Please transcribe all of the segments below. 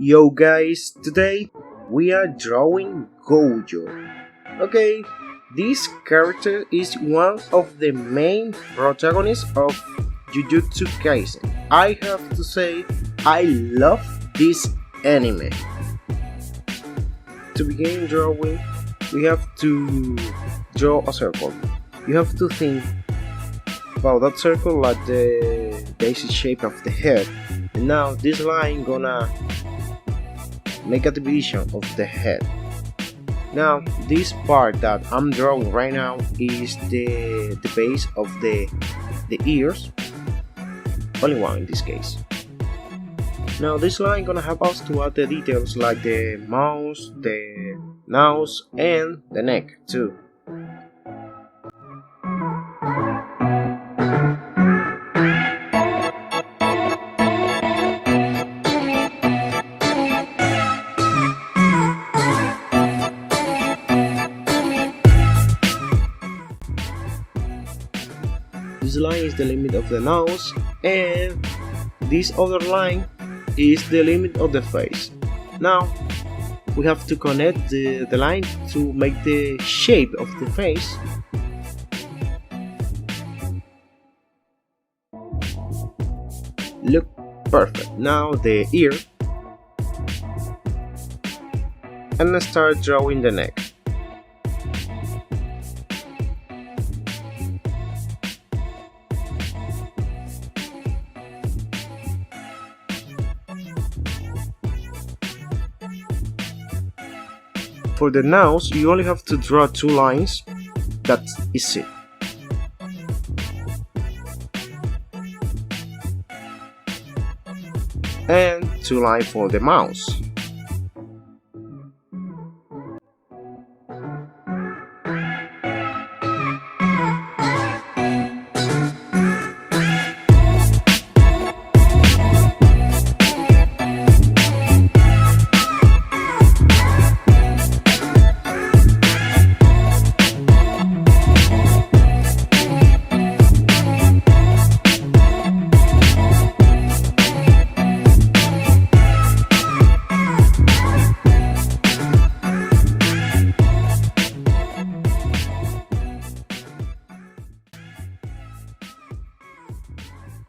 Yo guys, today we are drawing Gojo. Okay, this character is one of the main protagonists of Jujutsu Kaisen. I have to say, I love this anime. To begin drawing, we have to draw a circle. You have to think about that circle like the basic shape of the head. And now this line gonna make a division of the head. Now this part that I'm drawing right now is the base of the ears, only one in this case. Now this line gonna help us to add the details like the mouth, the nose and the neck too. This line is the limit of the nose, and this other line is the limit of the face. Now we have to connect the line to make the shape of the face. Look perfect. Now the ear, and let's start drawing the neck. For the nose, you only have to draw 2 lines. That is it. And 2 lines for the mouth.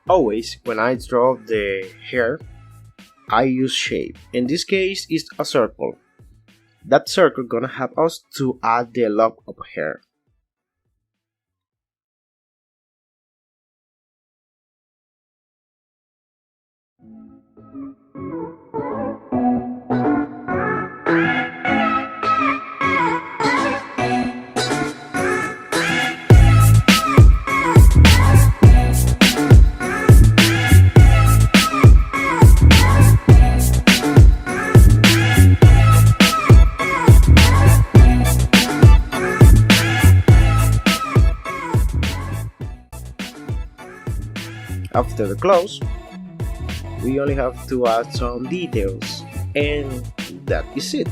Always, when I draw the hair, I use shape. In this case, it's a circle. That circle gonna help us to add the lock of hair. After the close, we only have to add some details, and that is it.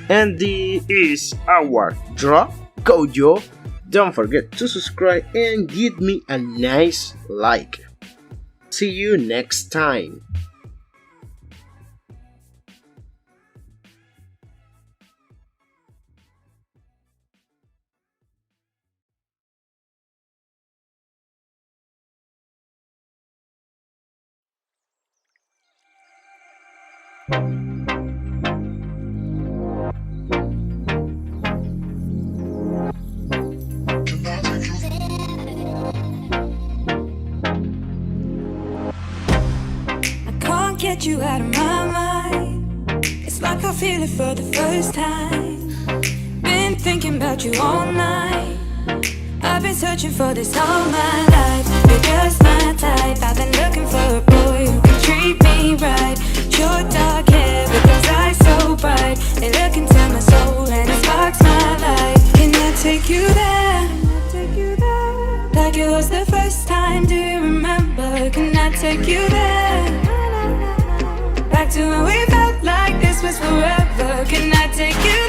And this is our draw, Gojo. Don't forget to subscribe and give me a nice like. See you next time. Get you out of my mind. It's like I feel it for the first time. Been thinking about you all night. I've been searching for this all my life. You're just my type. I've been looking for a boy who can treat me right. Your dark hair with those eyes so bright. They look into my soul and it sparks my life. Can I take you there? Like it was the first time, do you remember? Can I take you there? Back to when we felt like this was forever. Can I take you